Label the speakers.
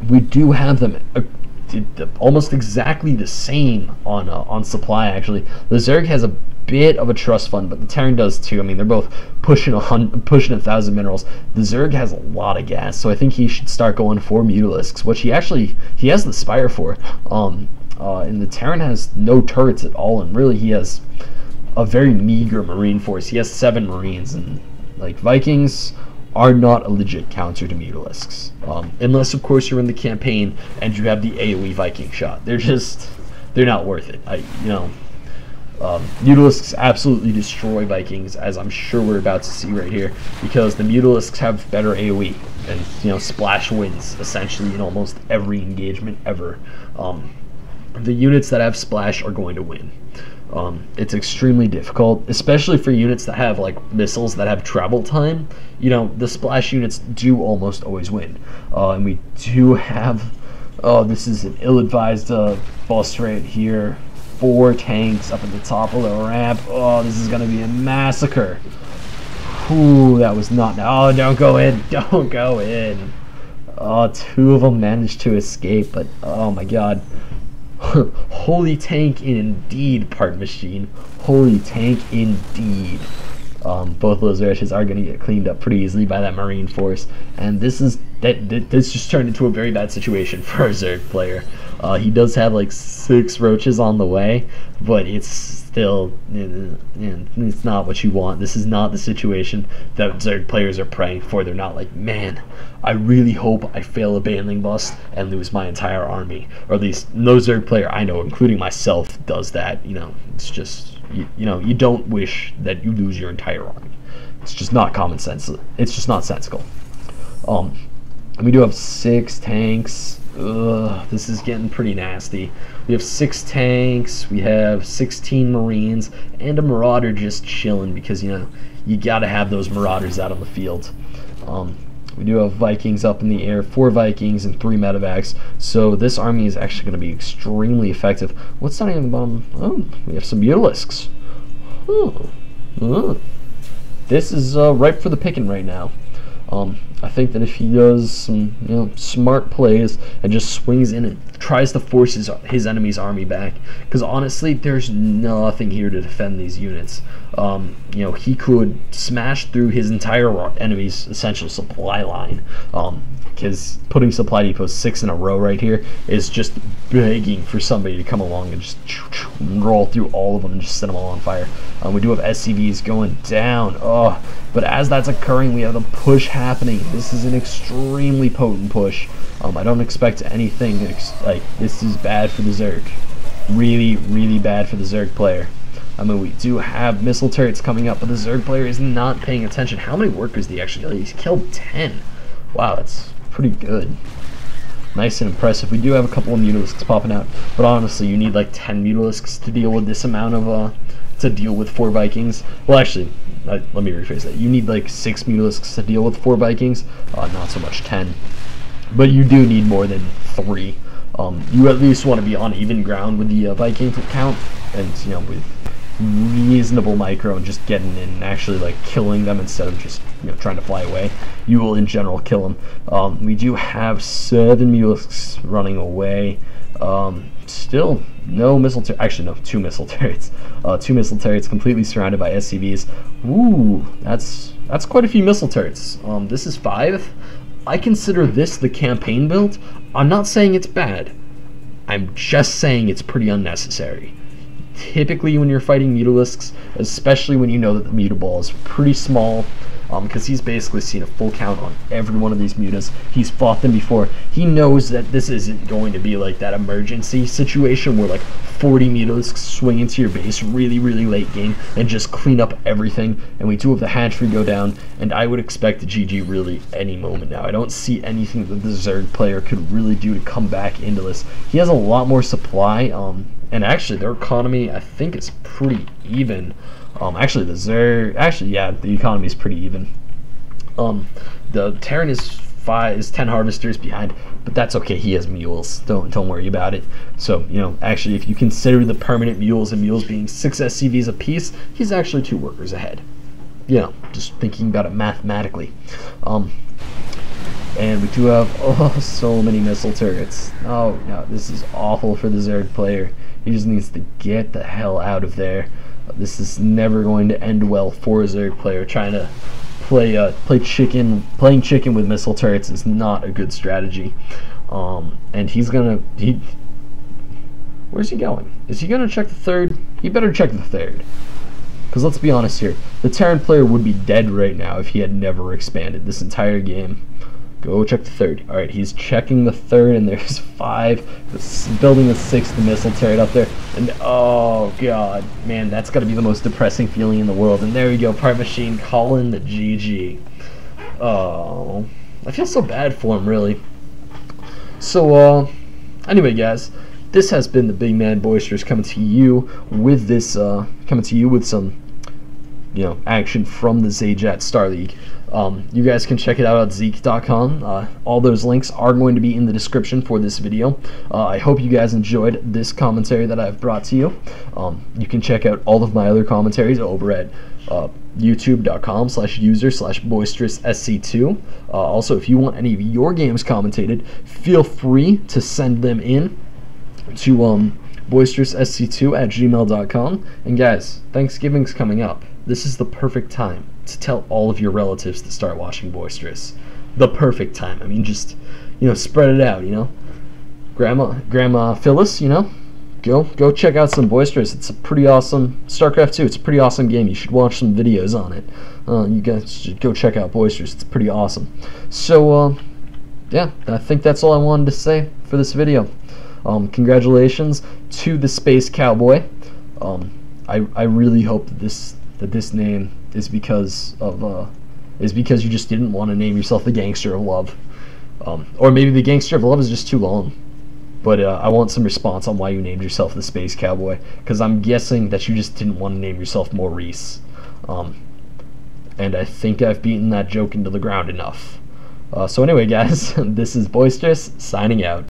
Speaker 1: we do have them almost exactly the same on supply. Actually, the Zerg has a bit of a trust fund, but the Terran does too. I mean, they're both pushing 1,000 minerals. The Zerg has a lot of gas, so I think he should start going for Mutalisks, which he has the Spire for. And the Terran has no turrets at all, and really he has a very meager Marine force. He has 7 Marines, and like Vikings are not a legit counter to Mutalisks, unless of course you're in the campaign and you have the AoE Viking shot. They're not worth it. Mutalisks absolutely destroy Vikings, as I'm sure we're about to see right here, because the Mutalisks have better AoE, and splash wins essentially in almost every engagement ever. The units that have splash are going to win. It's extremely difficult, especially for units that have like missiles that have travel time. The splash units do almost always win. And we do have, this is an ill-advised boss right here. 4 tanks up at the top of the ramp. Oh, this is going to be a massacre. Ooh, that was not... Oh, don't go in. Don't go in. Oh, 2 of them managed to escape, but oh my god. Holy tank indeed, part machine. Holy tank indeed. Both of those rashes are going to get cleaned up pretty easily by that Marine force, and this just turned into a very bad situation for our Zerg player. He does have like 6 roaches on the way, but it's still, it's not what you want. This is not the situation that Zerg players are praying for. They're not like, man, I really hope I fail a Baneling bust and lose my entire army. Or at least no Zerg player I know, including myself, does that. It's just, you don't wish that you lose your entire army. It's just not common sense. It's just not sensical. We do have 6 tanks. Ugh, this is getting pretty nasty. We have 6 tanks, we have 16 Marines, and a Marauder just chilling because, you gotta have those Marauders out on the field. We do have Vikings up in the air, 4 Vikings and 3 medevacs, so this army is actually going to be extremely effective. What's standing on the bottom? Oh, we have some Mutalisks. This is ripe for the picking right now. I think that if he does some smart plays and just swings in and tries to force his enemy's army back, because honestly there's nothing here to defend these units. He could smash through his entire enemy's essential supply line, because putting supply depots 6 in a row right here is just begging for somebody to come along and just roll through all of them and just set them all on fire. We do have SCVs going down, but as that's occurring, we have the push happening. This is an extremely potent push. I don't expect anything like this. Is bad for the Zerg. Really, really bad for the Zerg player. I mean, we do have missile turrets coming up, but the Zerg player is not paying attention. How many workers did he actually kill? He's killed 10. Wow, that's pretty good. Nice and impressive. We do have a couple of Mutalisks popping out, but honestly, you need like 10 Mutalisks to deal with this amount of to deal with 4 Vikings. Well, actually, let me rephrase that. You need like 6 Mutalisks to deal with 4 Vikings, not so much 10. But you do need more than 3. You at least want to be on even ground with the Viking count, and with reasonable micro and just getting in and actually like killing them instead of just trying to fly away. You will in general kill them. We do have 7 Mutalisks running away. Still no missile turrets. Actually, no, 2 missile turrets. 2 missile turrets completely surrounded by SCVs. Ooh, that's quite a few missile turrets. This is 5. I consider this the campaign build. I'm not saying it's bad. I'm just saying it's pretty unnecessary. Typically when you're fighting Mutalisks, especially when you know that the Mutaball is pretty small, because he's basically seen a full count on every one of these mutas. He's fought them before. He knows that this isn't going to be like that emergency situation where like 40 Mutalisks swing into your base really, really late game and just clean up everything. And we do have the hatchery go down, and I would expect the GG really any moment now. I don't see anything that the Zerg player could really do to come back into this. He has a lot more supply, and actually their economy I think is pretty even. Actually the Zerg, yeah, the economy is pretty even. The Terran is 10 harvesters behind, but that's okay. He has mules. Don't worry about it. So actually, if you consider the permanent mules and mules being 6 SCVs apiece, he's actually 2 workers ahead. Just thinking about it mathematically. And we do have so many missile turrets. Oh no, this is awful for the Zerg player. He just needs to get the hell out of there. This is never going to end well for a Zerg player. Trying to playing chicken with missile turrets is not a good strategy. And where's he going? Is he gonna check the third? He better check the third. Because let's be honest here, the Terran player would be dead right now if he had never expanded this entire game. Go check the third. Alright, he's checking the third, and there's 5, building the 6th missile turret up there. And oh god, man, that's gotta be the most depressing feeling in the world. And there we go, Part Machine calling the GG. Oh, I feel so bad for him, really. So, anyway, guys, this has been the Big Man Boisterous coming to you with this, some, action from the Zajet Star League. You guys can check it out at Zeek.com. All those links are going to be in the description for this video. I hope you guys enjoyed this commentary that I've brought to you. You can check out all of my other commentaries over at youtube.com/user/boisteroussc2. Also, if you want any of your games commentated, feel free to send them in to boisteroussc2@gmail.com. And guys, Thanksgiving's coming up. This is the perfect time to tell all of your relatives to start watching Boisterous. The perfect time. I mean, just, spread it out, Grandma Phyllis, go check out some Boisterous. It's a pretty awesome, StarCraft 2, it's a pretty awesome game. You should watch some videos on it. You guys should go check out Boisterous. It's pretty awesome. So, yeah, I think that's all I wanted to say for this video. Congratulations to the Space Cowboy. I really hope that this name is because you just didn't want to name yourself the Gangster of Love, or maybe the Gangster of Love is just too long. But I want some response on why you named yourself the Space Cowboy, because I'm guessing that you just didn't want to name yourself Maurice. And I think I've beaten that joke into the ground enough. So anyway, guys, this is Boisterous signing out.